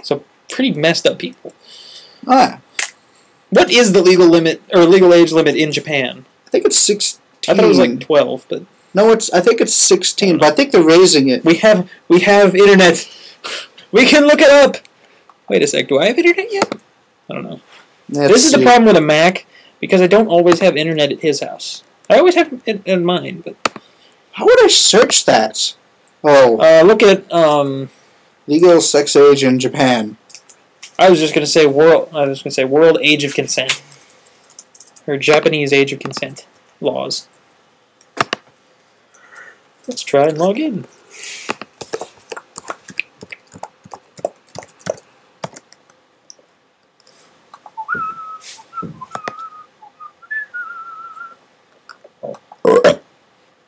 So pretty messed up people. Ah, What is the legal limit or legal age limit in Japan? I think it's 16. I thought it was like 12, but No, I think it's 16, but I think they're raising it. we have internet. We can look it up. Wait a sec. Do I have internet yet? I don't know. This is the problem with a Mac because I don't always have internet at his house. I always have it in mine, but How would I search that? Oh, look at legal sex age in Japan. I was just gonna say world age of consent or Japanese age of consent laws. Let's try and log in.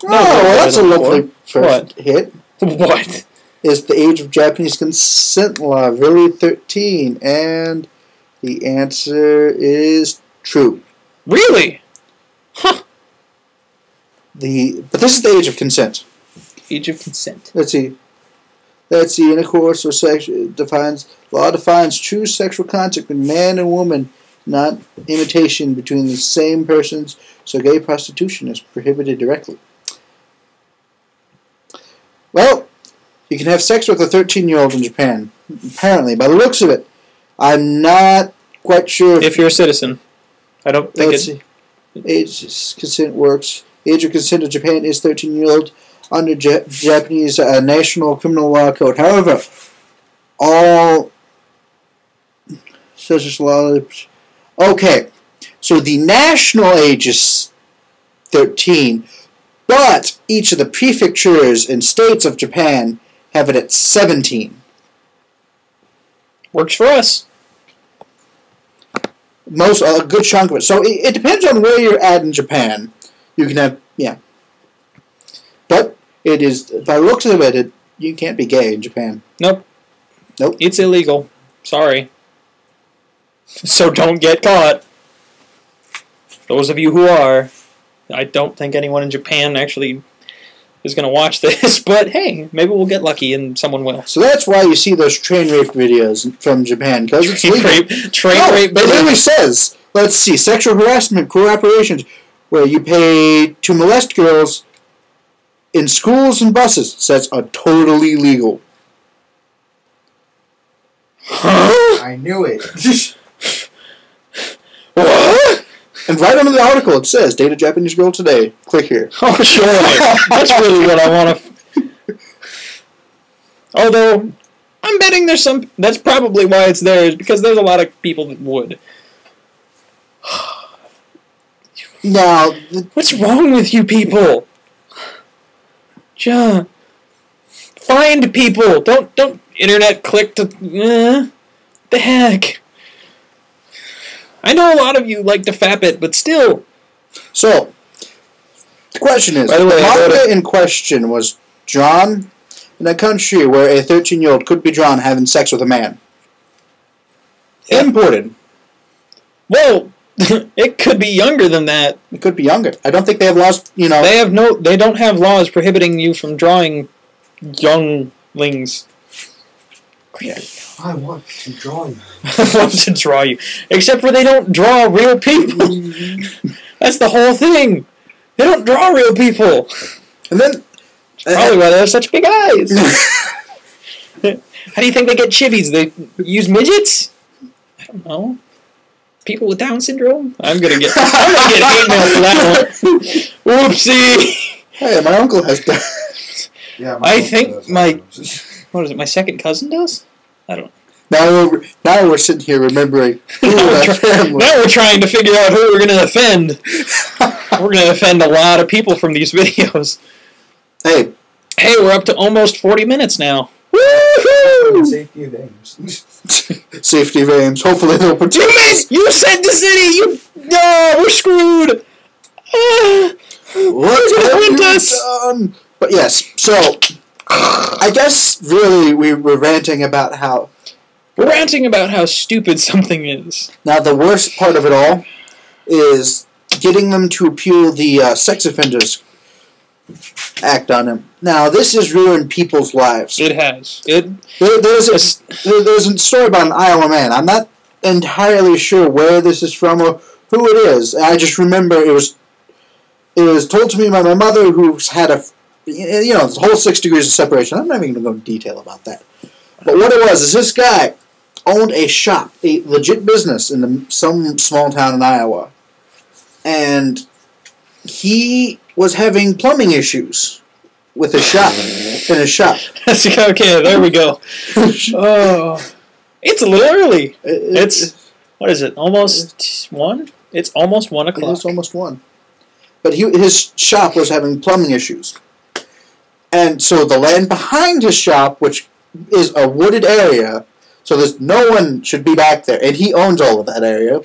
Oh, that's a lovely first What? hit. What? Is the age of Japanese consent law really 13? And the answer is true. Really? Huh. But this is the age of consent. Age of consent. Let's see. Intercourse or sex law defines true sexual contact with man and woman, not imitation between the same persons. So gay prostitution is prohibited directly. Well, you can have sex with a 13-year-old in Japan. Apparently, by the looks of it. I'm not quite sure If you're a citizen. I don't think Let's see. Age of consent works. Age of consent in Japan is 13-year-old under Japanese National Criminal Law Code. However, all such as law. Okay, so the national age is 13, but each of the prefectures and states of Japan have it at 17. works for us. A good chunk of it. So it depends on where you're at in Japan. You can have, yeah. But it is, by the looks of it, you can't be gay in Japan. Nope. Nope. It's illegal. Sorry. So don't get caught. Those of you who are. I don't think anyone in Japan actually is going to watch this, but hey, maybe we'll get lucky and someone will. So that's why you see those train rape videos from Japan, because it's legal. Train rape It literally says, let's see, sexual harassment, cooperations, where you pay to molest girls in schools and buses. Says are totally legal. Huh? I knew it. What? And right under the article it says, date a Japanese girl today. Click here. Oh, sure. That's really what I want to... Although, I'm betting there's some... That's probably why it's there, is because there's a lot of people that would. Now, What's wrong with you people? John, find people. Don't internet click to... the heck? I know a lot of you like to fap it, but still. so, the question is, By the way, the manga in question was drawn in a country where a 13-year-old could be drawn having sex with a man. Yeah. Imported. Well, it could be younger than that. It could be younger. I don't think they have laws, you know. They don't have laws prohibiting you from drawing younglings. Yeah. I want to draw you. I want to draw you. Except for they don't draw real people. That's the whole thing. They don't draw real people. And then... Probably why they have such big eyes. How do you think they get chibis? They use midgets? I don't know. People with Down syndrome? I'm gonna get hate mail for that one. Whoopsie. Hey, my uncle has that. Yeah, I think my my second cousin does? I don't know. Now we're sitting here remembering who Now that family. we're trying to figure out who we're gonna offend. We're gonna offend a lot of people from these videos. Hey, We're up to almost 40 minutes now. Woohoo! Safety of names. safety of aims. Hopefully they'll protect us. You said the city! No, we're screwed! What have ruined you us. done? But yes, so I guess really we were ranting about how... We're ranting about how stupid something is. Now the worst part of it all is getting them to appeal the sex offenders act on him. Now, this has ruined people's lives. It has. There's a story about an Iowa man. I'm not entirely sure where this is from or who it is. I just remember it was told to me by my mother, who's had the whole 6 degrees of separation. I'm not even going to go into detail about that. But what it was is this guy owned a shop, a legit business in some small town in Iowa. And he was having plumbing issues with his shop, in his shop. Okay, there we go. Oh, it's a little early. What is it, almost 1? It's almost 1 o'clock. It's almost 1. But his shop was having plumbing issues. And so the land behind his shop, which is a wooded area, so no one should be back there, and he owns all of that area.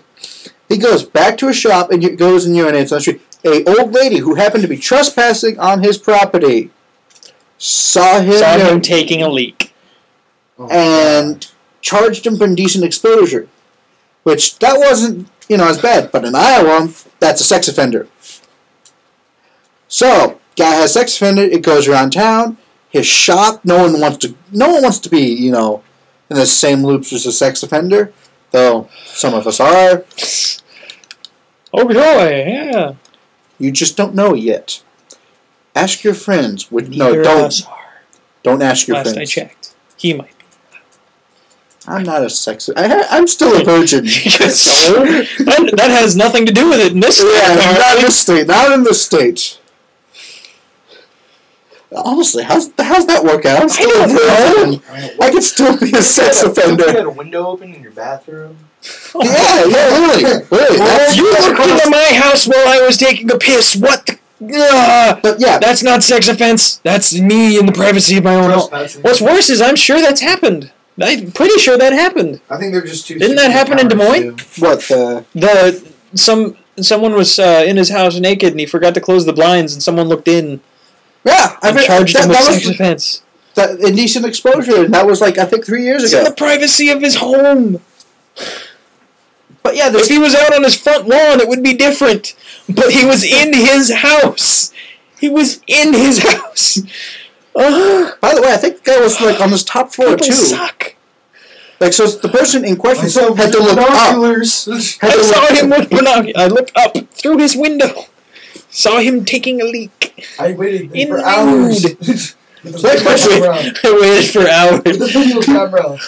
He goes back to his shop and goes and urinates on the street. A old lady who happened to be trespassing on his property saw him taking a leak. And charged him for indecent exposure. Which, that wasn't, as bad. But in Iowa, that's a sex offender. So, guy has sex offender, it goes around town. His shop, no one wants to be, in the same loops as a sex offender. Though some of us are. Oh boy, yeah. You just don't know yet. Ask your friends. Don't ask your friends. Last I checked, he might be. I'm not a sex. I'm still a virgin. That has nothing to do with it in this state. Yeah, not in this state. Not in this state. Honestly, how's that work out? I'm still a virgin. I could still be a sex offender. You had a window open in your bathroom. Yeah, really. You looked into my house while I was taking a piss. What? But yeah, that's not sex offense. That's me in the privacy of my own home. What's worse is I'm sure that's happened. I'm pretty sure that happened. I think they're just too. Didn't that happen in Des Moines? What someone was in his house naked and he forgot to close the blinds and someone looked in. Yeah, I charged him with sex offense. That indecent exposure, and that was I think 3 years ago. In the privacy of his home. But yeah, if he was out on his front lawn, it would be different. But he was in his house. He was in his house. By the way, I think the guy was on his top floor People too. Suck. So the person in question had to look up. I saw him with binoculars. I looked up through his window. Saw him taking a leak. I waited in for hours. I waited for hours.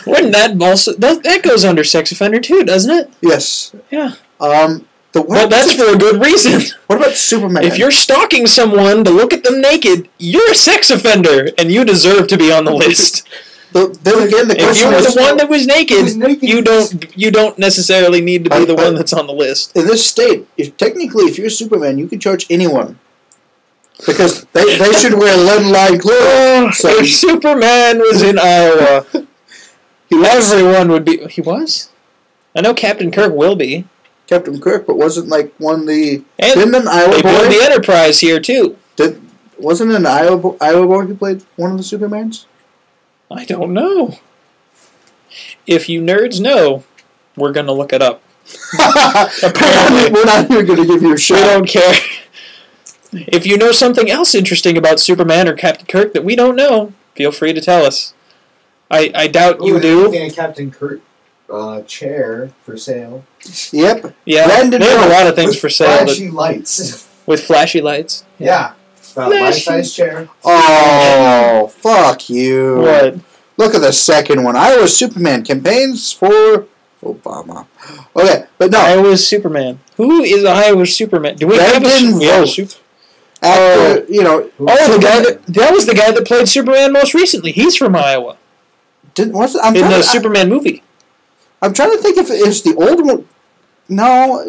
Wouldn't that also that goes under sex offender too, doesn't it? Yes. Yeah. Well, that's for a good reason. What about Superman? If you're stalking someone to look at them naked, you're a sex offender, and you deserve to be on the list. Then again, if you were the one that was naked, you don't necessarily need to be the one that's on the list. In this state, if you're Superman, you can charge anyone. Because they should wear lead-lined clothes. So if Superman was in Iowa, everyone would be. He was? I know Captain Kirk will be. Captain Kirk, but wasn't one of the... And didn't an Iowa they boy... built the Enterprise here, too. Wasn't an Iowa boy who played one of the Supermans? I don't know. If you nerds know, we're going to look it up. Apparently, we're not even going to give you a shot. We don't care. If you know something else interesting about Superman or Captain Kirk that we don't know, feel free to tell us. I doubt you do. A Captain Kirk chair for sale. Yep. Yeah, they have a lot of things for sale. Flashy lights. With flashy lights? Yeah. About life-size chair. Oh, fuck you. What? Look at the second one. Iowa Superman campaigns for Obama. Okay, but no. Iowa's Superman. Who is Iowa's Superman? Do we have a Superman? Actor, the guy that was the guy that played Superman most recently. He's from Iowa. In the Superman movie. I'm trying to think if it's the old one. No.